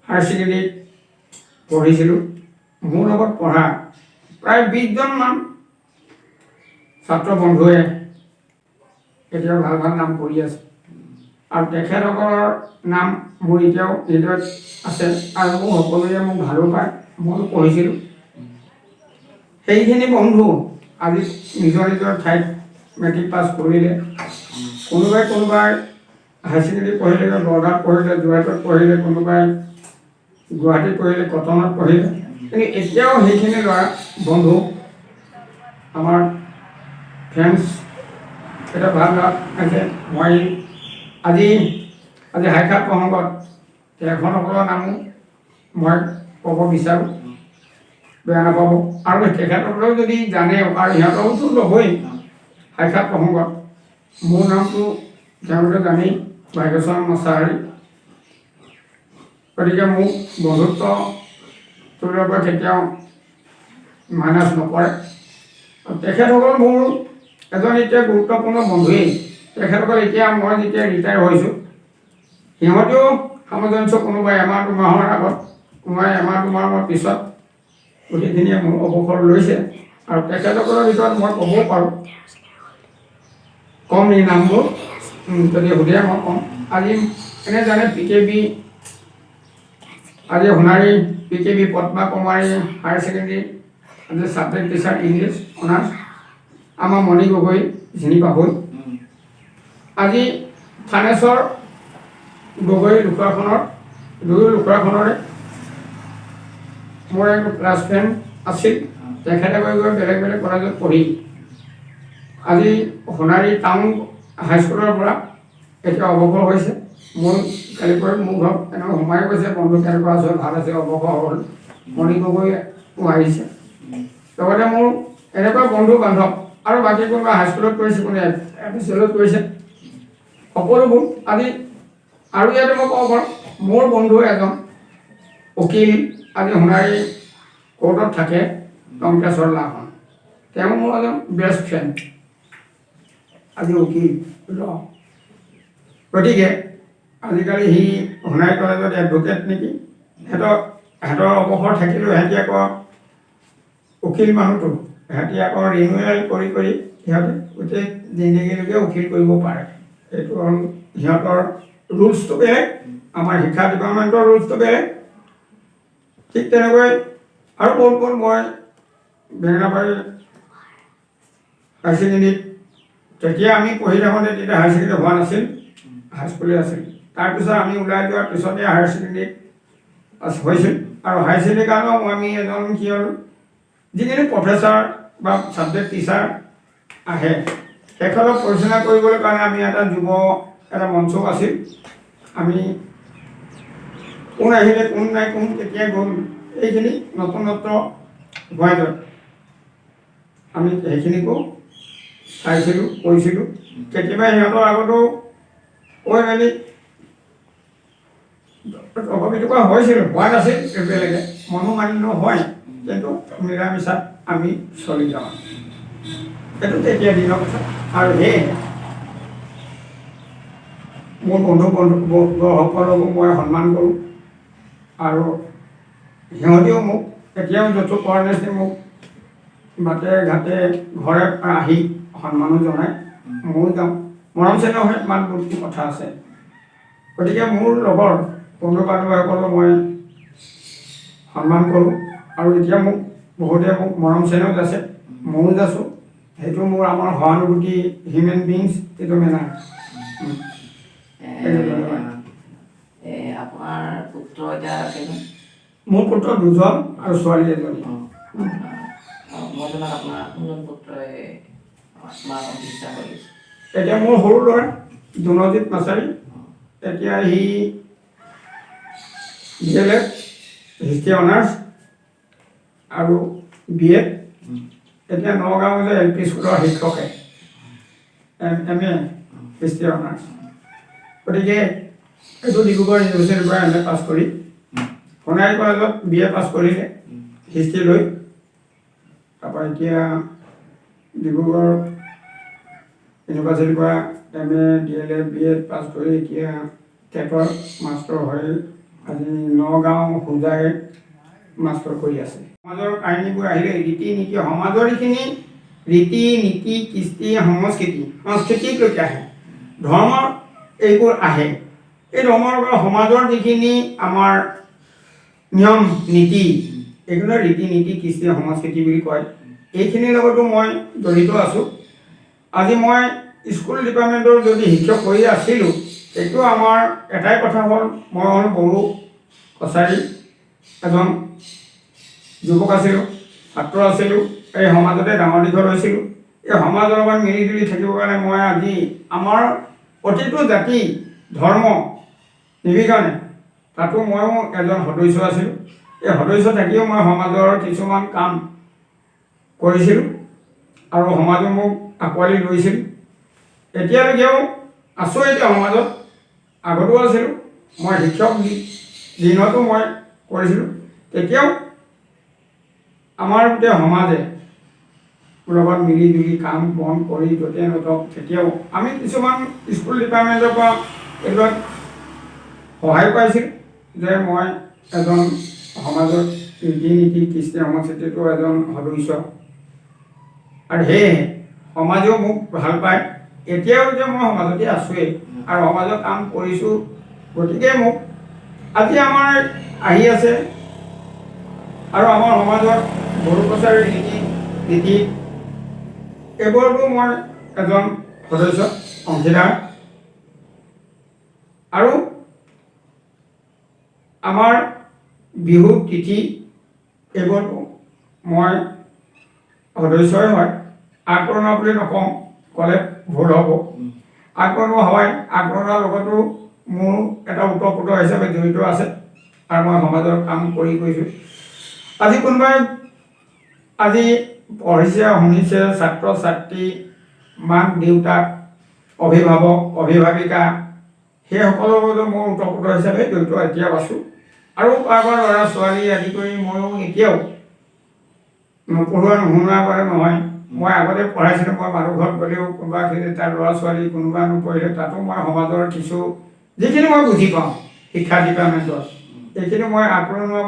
হায়াৰ ছেকেণ্ডেৰীত পঢ়িছিলোঁ। মোৰ লগত পঢ়া প্ৰায় 20জনমান ছাত্ৰ বন্ধুৱে এতিয়াও ভাল নাম কৰি আছে। আৰু তেখেতসকলৰ নাম মোৰ এতিয়াও হৃদয়ত আছে, আৰু মোৰ সকলোৱে মোক ভালো পায়, ময়ো পঢ়িছিলোঁ। সেইখিনি বন্ধু আজি নিজৰ ঠাইত মেট্ৰিক পাছ কৰিলে, কোনোবাই হায়াৰ ছেকেণ্ডেৰী পঢ়িলে, বৰগাঁৱত পঢ়িলে, যোৰহাটত পঢ়িলে, কোনোবাই গুৱাহাটীত পঢ়িলে, কটনত পঢ়িলে। কিন্তু এতিয়াও সেইখিনি ল'ৰা বন্ধু আমাৰ ফ্ৰেণ্ডছ এটা ভাল আছে। মই আজি সাক্ষাৎ প্ৰসংগত তেখেতসকলৰ নামো মই ক'ব বিচাৰোঁ, বেয়া নাপাব। আৰু তেখেতসকলেও যদি জানে, আৰু সিহঁতকতো ল'বই সাক্ষাৎ প্ৰসংগত, মোৰ নামটো তেওঁলোকে জানেই, ভাগ্যচৰণ মছাহাৰী। গতিকে মোক বন্ধুত্ব তোলৰ পৰা কেতিয়াও মাইনাছ নকৰে। তেখেতসকল মোৰ এজন এতিয়া গুৰুত্বপূৰ্ণ বন্ধুৱেই। তেখেতসকল এতিয়া মই যেতিয়া ৰিটায়াৰ হৈছোঁ, সিহঁতেও সামঞ্জস্য কোনোবাই এমাহ দুমাহৰ আগত, কোনোবাই এমাহ দুমাহৰ পিছত গোটেইখিনিয়ে মোৰ অৱসৰ লৈছে। আৰু তেখেতসকলৰ ভিতৰত মই ক'বও পাৰোঁ, কম এই নামবোৰ, যদি সুধে মই ক'ম। আজি এনে জানে PKB, আজি সোণাৰী PKB পদ্মা কুমাৰী হায়াৰ ছেকেণ্ডেৰী, আজি ছাবজেক্ট টিচাৰ ইংলিছ অনাৰ্ছ, আমাৰ মণি গগৈ চিনি পাবই। আজি থানেশ্বৰ গগৈ লুকুৰাখনৰে মোৰ এক ক্লাছ ফ্ৰেণ্ড আছিল। তেখেতে গৈ বেলেগ বেলেগ কলেজত পঢ়ি আজি সোণাৰী টাউন হাইস্কুলৰ পৰা এতিয়া অৱসৰ হৈছে। মোৰ কালি পৰা মোৰ ঘৰত এনেকৈ সোমাই গৈছে, বন্ধু কেনেকুৱা আছে, ভাল আছে, অৱসৰ হ'ল। মণি গগৈ আহিছে, লগতে মোৰ এনেকুৱা বন্ধু বান্ধৱ আৰু বাকী কোনোবা হাইস্কুলত কৰিছে, কোনে এপিচলত কৰিছে, সকলোবোৰ আজি। আৰু ইয়াতে মই ক'ব পাৰোঁ, মোৰ বন্ধু এজন উকিল আজি সোণাৰী কোৰ্টত থাকে, টংকেশ্বৰ লাহন। তেওঁ মোৰ এজন বেষ্ট ফ্ৰেণ্ড, আজি উকিল গতিকে আজিকালি সি সোণাৰী কলেজত এডভকেট নেকি। সিহঁতৰ অৱসৰ থাকিলেও সিহঁতি আকৌ উকিল মানুহটো সিহঁতি আকৌ ৰিনিউৱেল কৰি সিহঁতে গোটেই জিন্দগীলৈকে উকিল কৰিব পাৰে। এইটো হ'ল সিহঁতৰ ৰুলছটো বেলেগ, আমাৰ শিক্ষা ডিপাৰ্টমেণ্টৰ ৰুলছটো বেলেগ। ঠিক তেনেকৈ আৰু ক'ত মই বেঙেনাবাৰী হায়াৰ ছেকেণ্ডেৰীত তেতিয়া আমি পঢ়ি থাকোঁতে তেতিয়া হায়াৰ ছেকেণ্ডেৰী হোৱা নাছিল, হাইস্কুলেই আছিল। তাৰপিছত আমি ওলাই যোৱাৰ পিছতে হায়াৰ ছেকেণ্ডেৰীত হৈছিল। আৰু হায়াৰ ছেকেণ্ডেৰীৰ কাৰণেও আমি এজন কি হ'ল, যিখিনি প্ৰফেচাৰ বা ছাবজেক্ট টিচাৰ আহে তেখেতক পৰিচালনা কৰিবলৈ কাৰণে আমি এটা মঞ্চও আছিল। আমি কোন আহিলে, কোন নাই, কোন কেতিয়া গ'ল, এইখিনি নতুনত্ব হোৱাই আমি সেইখিনিকো চাইছিলোঁ, কৰিছিলোঁ। কেতিয়াবা সিহঁতৰ আগতো কৈ মেলি অসুবিধা হৈছিল, হোৱা নাছিল বেলেগে, মনোমালিন্য হয়, কিন্তু মিলা মিছাত আমি চলি যাওঁ। এইটো তেতিয়া দিনৰ কথা। আৰু সেয়ে মোৰ বন্ধুসকলকো মই সন্মান কৰোঁ, আৰু সিহঁতেও মোক এতিয়াও যথেষ্ট কাৰণেছে মোক বাটে ঘাটে ঘৰে আহি সন্মানো জনায়, ময়ো যাওঁ। মৰম চেনেহৰ ইমান বহুত কথা আছে। গতিকে মোৰ লগৰ বন্ধু বান্ধৱীসকলক মই সন্মান কৰোঁ, আৰু এতিয়া বহুতে মোক মৰম চেনেহ যাচে, ময়ো যাচোঁ। সেইটো মোৰ আমাৰ সহানুভূতি, হিউমেন বিংছ, এইটো মেনাৰ। আপোনাৰ পুত্ৰ এতিয়া কেইজন? মোৰ পুত্ৰ দুজন আৰু ছোৱালী এজনী। মই জনাত আপোনাৰ কোনজন পুত্ৰই মাকক চিকিৎসা কৰি আছে? এতিয়া মোৰ সৰু ল'ৰা জুনজিত নাৰ্চাৰী, এতিয়া সি DLED হিষ্ট্ৰী অনাৰ্ছ আৰু BEd। এতিয়া নগাঁও যে LP স্কুলৰ শিক্ষকে MA হিষ্ট্ৰী অনাৰ্ছ। গতিকে এইটো ডিব্ৰুগড় ইউনিভাৰ্চিটিৰ পৰা MA পাছ কৰি সোণাৰী কলেজত BA পাছ কৰিলে হিষ্ট্ৰী লৈ। তাৰপৰা এতিয়া ডিব্ৰুগড় ইউনিভাৰ্চিটিৰ পৰা MA DLED BEd পাছ কৰি এতিয়া টেটৰ মাষ্টৰ হৈ আজি নগাঁও হোজাই মাষ্টৰ কৰি আছে। সমাজৰ কাহিনীবোৰ আহিলে ৰীতি নীতি, সমাজৰ এইখিনি ৰীতি নীতি, কৃষ্টি, সংস্কৃতিলৈকে আহে, ধৰ্ম এইবোৰ আহে। এই ধৰ্মৰ সমাজৰ যিখিনি আমাৰ নিয়ম নীতি, এইগুলো ৰীতি নীতি, কৃষ্টি, সংস্কৃতি বুলি কয়। এইখিনিৰ লগতো মই জড়িত আছোঁ। আজি মই স্কুল ডিপাৰ্টমেণ্টৰ যদি শিক্ষক হৈ আছিলোঁ, এইটো আমাৰ এটাই কথা হ'ল, মই হ'ল বড়ো কছাৰী এজন যুৱক আছিলোঁ, ছাত্ৰ আছিলোঁ, এই সমাজতে ডাঙৰ দীঘল হৈছিলোঁ। এই সমাজৰ লগত মিলি জুলি থাকিবৰ কাৰণে মই আজি আমাৰ প্ৰতিটো জাতি ধৰ্ম নিৰ্বিচাৰে তাতো ময়ো এজন সদস্য আছিলোঁ। এই সদস্য থাকিও মই সমাজৰ কিছুমান কাম কৰিছিলোঁ, আৰু সমাজে মোক আঁকোৱালি লৈছিল। এতিয়ালৈকেও আছোঁ এতিয়া সমাজত, আগতো আছিলোঁ। মই শিক্ষক দিনতো মই কৰিছিলোঁ, তেতিয়াও আমাৰ গোটেই সমাজে লগত মিলি জুলি কাম বন কৰি য'তে নথওক তেতিয়াও আমি কিছুমান স্কুল ডিপাৰ্টমেণ্টৰ পৰা এইবিলাক সহায় পাইছিল যে মই এজন সমাজত ৰীতি নীতি, কৃষ্টি, সংস্কৃতিটো এজন সদস্য, আৰু সেয়েহে সমাজেও মোক ভাল পায়। এতিয়াও যে মই সমাজতে আছোঁৱেই আৰু সমাজৰ কাম কৰিছোঁ। গতিকে মোক আজি আমাৰ আহি আছে, আৰু আমাৰ সমাজত বড়ো কছাৰী ৰীতি নীতি এইবোৰতো মই এজন সদস্য অংশীদাৰ আৰু আমাৰ বিহু তিথি এইবোৰতো মই সদস্যই হয়। আগৰণুৱা বুলি নকওঁ, ক'লে ভুল হ'ব। আগৰণুৱা হয়, আগৰণুৱাৰ লগতো মোৰ এটা ওতঃপ্ৰোত হিচাপে জড়িত আছে আৰু মই সমাজৰ কাম কৰি গৈছোঁ। আজি কোনোবাই আজি পঢ়িছে শুনিছে, ছাত্ৰ ছাত্ৰী, মাক দেউতাক, অভিভাৱক অভিভাৱিকা সেইসকলৰ লগতো মোৰ ওতঃপ্ৰোত হিচাপে জড়িত এতিয়াও আছোঁ। আৰু কাৰোবাৰ ল'ৰা ছোৱালী আদি কৰি ময়ো এতিয়াও নপঢ়োৱা নুশুনোৱা কৰে নহয়। মই আগতে পঢ়াইছিলোঁ, মই মানুহ ঘৰত গ'লেও কোনোবা তাৰ ল'ৰা ছোৱালী কোনোবা নপঢ়িলে তাতো মই সমাজৰ কিছু যিখিনি মই বুজি পাওঁ শিক্ষা ডিপাৰ্টমেণ্টত এইখিনি মই আগৰণুৱা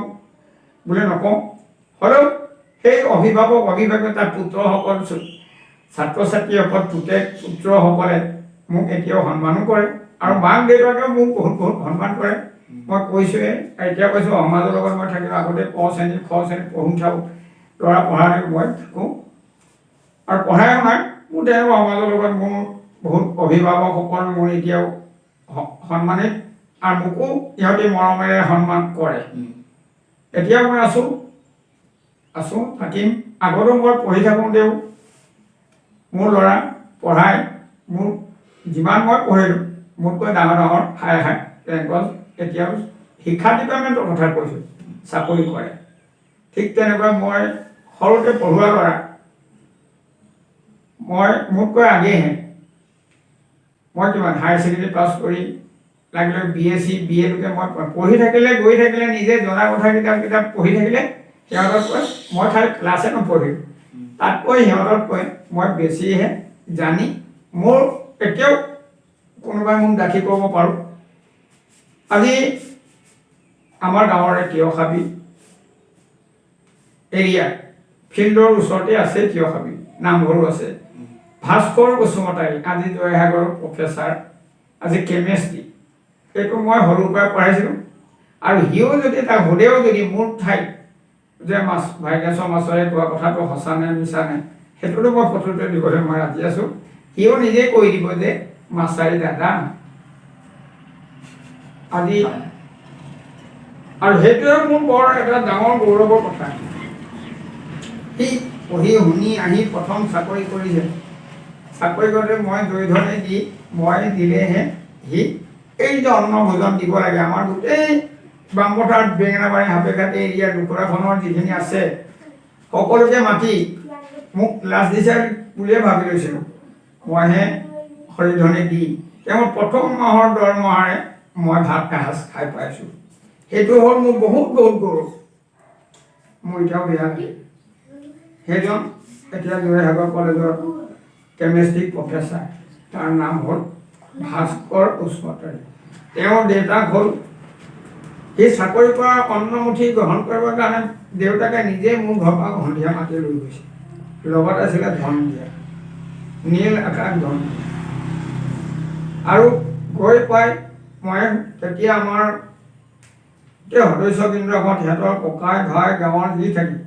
বুলি নকওঁ। হ'লেও সেই অভিভাৱক অভিভাৱিকা পুত্ৰসকল, ছাত্ৰ ছাত্ৰীসকল, পুতেক পুত্ৰসকলে মোক এতিয়াও সন্মানো কৰে আৰু মাক দেউতাকেও মোক বহুত বহুত সন্মান কৰে। মই কৈছোঁৱে, এতিয়া কৈছোঁ সমাজৰ লগত মই থাকিলোঁ। আগতে ক শ্ৰেণী খ শ্ৰেণী পঢ়ি থাকোঁ, ল'ৰা পঢ়ালে মই থাকোঁ আৰু পঢ়াই শুনাই মোৰ তেনেকুৱা সমাজৰ লগত মোৰ বহুত অভিভাৱকসকল মোৰ এতিয়াও সন্মানিত আৰু মোকো ইহঁতে মৰমেৰে সন্মান কৰে। এতিয়াও মই আছোঁ থাকিম। আগতো মই পঢ়ি থাকোঁতেও মোৰ ল'ৰা পঢ়াই মোৰ যিমান মই পঢ়িলোঁ মোতকৈ ডাঙৰ ডাঙৰ তেনেকুৱা এতিয়াও শিক্ষা ডিপাৰ্টমেণ্টৰ কথা কৈছোঁ চাকৰি কৰে। ঠিক তেনেকুৱা মই সৰুতে পঢ়োৱা ল'ৰা মই মোতকৈ আগেহে মই কিমান হায়াৰ ছেকেণ্ডেৰী পাছ কৰি লাগিলে BSc BA মই পঢ়ি থাকিলে গৈ থাকিলে নিজে জনা কথা কিতাপ পঢ়ি থাকিলে সিহঁততকৈ মই খালি ক্লাছে নপঢ়িলোঁ, তাতকৈ সিহঁততকৈ মই বেছিহে জানি মোৰ এতিয়াও কোনোবাই মোক দাখি কৰিব পাৰোঁ। আজি আমাৰ গাঁৱৰে তিয়ঁখাবি এৰিয়া ফিল্ডৰ ওচৰতে আছে তিয়ঁখাবি নামঘৰো আছে। ভাস্কৰ বসুমতাৰী আজি জয়সাগৰৰ প্ৰফেচাৰ, আজি কেমেষ্ট্ৰি, এইটো মই সৰুৰ পৰা পঢ়াইছিলোঁ আৰু সিও যদি তাক সুধেও যদি মোৰ ঠাইত যে ভাগ্যেশ্বৰ মাছৰে কোৱা কথাটো সঁচা নে মিছা নে সেইটোতো মই ফটোতে দিবলৈ মই ৰাজি আছোঁ। সিও নিজে কৈ দিব যে মাছাৰী দাদা আজি, আৰু সেইটোৱে মোৰ বৰ এটা ডাঙৰ গৌৰৱৰ কথা। সি পঢ়ি শুনি আহি প্ৰথম চাকৰি কৰিছে, চাকৰি কৰোঁতে মই জয়ধ্বনি দি মই দিলেহে সি এই যে অন্ন ভোজন দিব লাগে আমাৰ গোটেই বামপথাৰ বেঙেনাবাৰী হাপেঘাট এৰিয়া দুখৰাখনৰ যিখিনি আছে সকলোকে মাতি মোক লাজ দিছে বুলিয়ে ভাবি লৈছিলোঁ। মইহে হৰিধ্বনি দি তেওঁৰ প্ৰথম মাহৰ দৰমহাৰে মই ভাত এসাঁজ খাই পাইছোঁ। সেইটো হ'ল মোৰ বহুত বহুত গৌৰৱ। মোৰ এতিয়াও বেয়া লাগে। সেইজন এতিয়া জয়সাগৰ কলেজৰ কেমেষ্ট্ৰি প্ৰফেচাৰ, তাৰ নাম হ'ল ভাস্কৰ বসুমতাৰী। তেওঁৰ দেউতাক হ'ল সেই চাকৰিৰ পৰা অন্নমুঠি গ্ৰহণ কৰিবৰ কাৰণে দেউতাকে নিজে মোৰ ঘৰৰ পৰা সন্ধিয়া মাতি লৈ গৈছে। লগত আছিলে ধন দিয়া, নীল আকাশ ধন আৰু গৈ পাই মই তেতিয়া আমাৰ সদস্যবৃন্দহঁত সিহঁতৰ ককাই ভাই গাঁৱৰ যি থাকি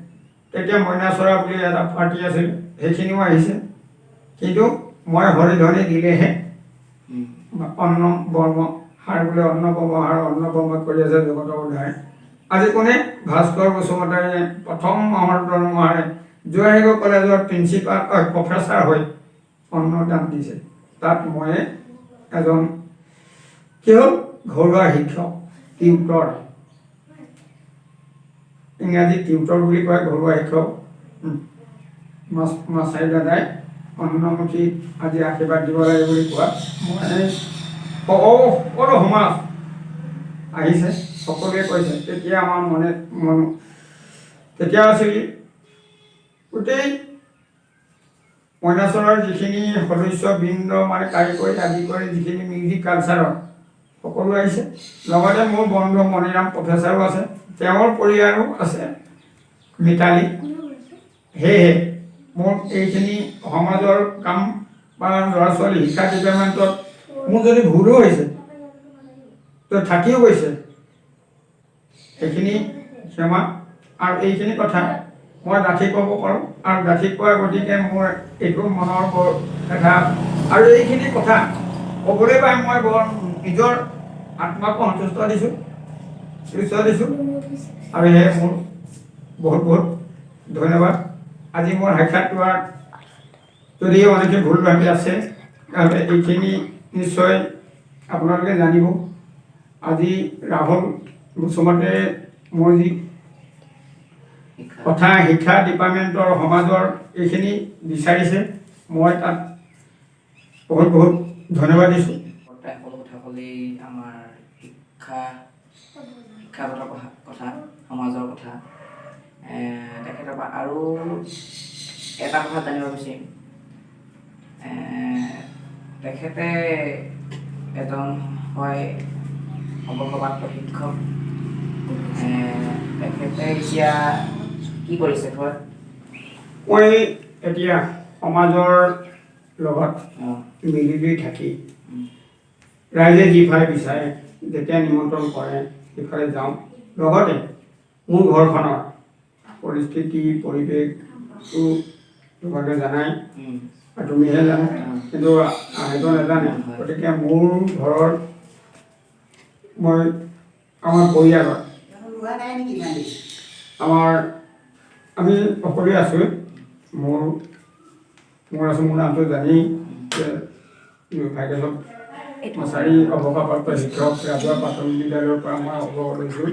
তেতিয়া মইনাচৰা বুলি এটা পাৰ্টি আছিল, সেইখিনিও আহিছে। কিন্তু মই হৰিধ্বনি দিলেহে অন্ন বৰ্ম সাৰ বোলে অন্ন বৰ্ম কৰি আছে জগতৰ উদ্ধাৰে। আজি কোনে ভাস্কৰ বসুমতাৰীয়ে প্ৰথম মাহৰ দৰমহাৰে জয়সাগৰ কলেজৰ প্ৰিন্সিপাল প্ৰফেচাৰ হৈ অন্নদান দিছে। তাত মই এজন কি হ'ল ঘৰুৱা শিক্ষক, টিউটৰ, ইংৰাজী টিউটৰ বুলি কয় ঘৰুৱা শিক্ষক মাছাৰী দাদাই অন্নমুঠি আজি আশীৰ্বাদ দিব লাগে বুলি কোৱা মই সকলো সমাজ আহিছে, সকলোৱে কৈছে। তেতিয়া আমাৰ মন তেতিয়া আছিল গোটেই মইনাচৰৰ যিখিনি সদস্যবৃন্দ মানে কাৰিকৰী আদি কৰি যিখিনি মিউজিক কালচাৰৰ সকলো আহিছে। লগতে মোৰ বন্ধু মণিৰাম প্ৰফেচাৰো আছে, তেওঁৰ পৰিয়ালো আছে মিতালী। সেয়েহে মোৰ এইখিনি সমাজৰ কাম বা ল'ৰা ছোৱালী শিক্ষা ডিপাৰ্টমেণ্টত মোৰ যদি ভুলো হৈছে তো থাকিও গৈছে সেইখিনি ক্ষমা। আৰু এইখিনি কথা মই ডাঠি ক'ব পাৰোঁ আৰু ডাঠি কোৱা গতিকে মোৰ এইটো মনৰ বৰ এটা আৰু এইখিনি কথা ক'বলৈ পাই মই বৰ নিজৰ আত্মাকো সন্তুষ্ট দিছোঁ দিছোঁ আৰু সেয়ে মোৰ বহুত বহুত ধন্যবাদ। আজি মোৰ সাক্ষাৎ লোৱাৰ যদি অনেকে ভুল ভাবি আছে তাহলে এইখিনি নিশ্চয় আপোনালোকে জানিব। আজি ৰাহুল বসুমতাৰীয়ে মোৰ যি কথা শিক্ষা ডিপাৰ্টমেণ্টৰ সমাজৰ এইখিনি বিচাৰিছে মই তাত বহুত বহুত ধন্যবাদ দিছোঁ। বৰ্তাই সকলো কথা ক'লেই আমাৰ শিক্ষাগত কথা সমাজৰ কথা তেখেতৰ পৰা আৰু এটা কথা জানিব বিচাৰিম। তেখেতে এজন হয় অৱসৰপ্ৰাপ্ত শিক্ষক। তেখেতে এতিয়া কি কৰিছে ঘৰত? মই এতিয়া সমাজৰ লগত মিলি থাকি ৰাইজে যিফালে বিচাৰে যেতিয়া নিমন্ত্ৰণ কৰে সেইফালে যাওঁ। লগতে মোৰ ঘৰখনৰ পৰিস্থিতি পৰিৱেশটো তোমাকে জানাই আৰু তুমিহে জানো, কিন্তু সেইটো নাজানে। গতিকে মোৰ ঘৰৰ মই আমাৰ পৰিয়ালত আমি সকলোৱে আছোঁ। মোৰ নামটো জানি ভাগ্যদেৱ মাছাৰী অৱসৰপ্ৰাপ্ত শিক্ষক ৰাজহুৱা প্ৰাথমিক বিদ্যালয়ৰ পৰা মই অৱসৰ লৈছোঁ।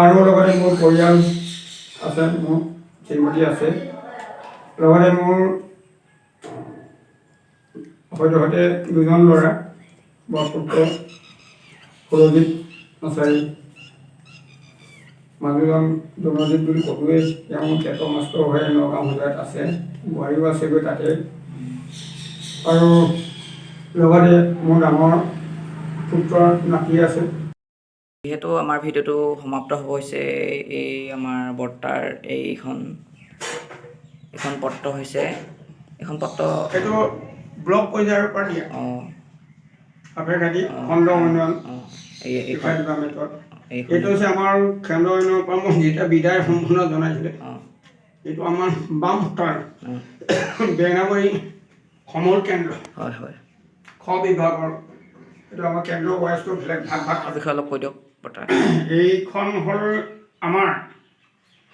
আৰু লগতে মোৰ পৰিয়াল আছে, মোৰ শ্ৰীমতী আছে, লগতে মোৰ সদ্যহতে দুজন ল'ৰা বৰপুত্ৰ সুৰজিত মাছাৰী, মানুহজন জনজিত বুলি ক'লোৱেই। তেওঁ টেটৰ মাষ্টৰ হৈ নগাঁও জিলাত আছে, বোৱাৰীও আছেগৈ তাতে। আৰু লগতে মোৰ ডাঙৰ পুত্ৰ নাতি আছে। যিহেতু আমাৰ ভিডিঅ'টো সমাপ্ত হ'ব হৈছে, এই আমাৰ বৰ্তাৰ এইখন পত্ৰ হৈছে। এইখন পত্ৰ এইটো ব্লক পৰ্যায়ৰ পৰা দিয়ে। খণ্ড উন্নয়ন শিক্ষা ডিপাৰ্টমেণ্টত এইটো হৈছে আমাৰ কেন্দ্ৰ উন্নয়নৰ পৰা মই যেতিয়া বিদায় সম্পূৰ্ণ জনাইছিলে। এইটো আমাৰ বামতাৰ বেঙাবাৰী সমল কেন্দ্ৰ খ বিভাগৰ এইটো আমাৰ কেন্দ্ৰ ৱাইজটো বেলেগ ভাগ বিষয়ে অলপ কৈ দিয়ক বৰ্তা। এইখন হ'ল আমাৰ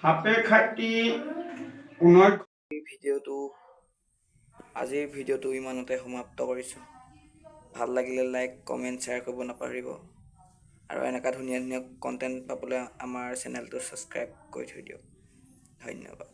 সাপেখাতী উন্নয়ন। আজিৰ ভিডিঅ'টো ইমানতে সমাপ্ত কৰিছোঁ। ভাল লাগিলে লাইক কমেণ্ট শ্বেয়াৰ কৰিব নাপাহৰিব আৰু এনেকুৱা ধুনীয়া ধুনীয়া কণ্টেণ্ট পাবলৈ আমাৰ চেনেলটো ছাবস্ক্ৰাইব কৰি থৈ দিয়ক। ধন্যবাদ।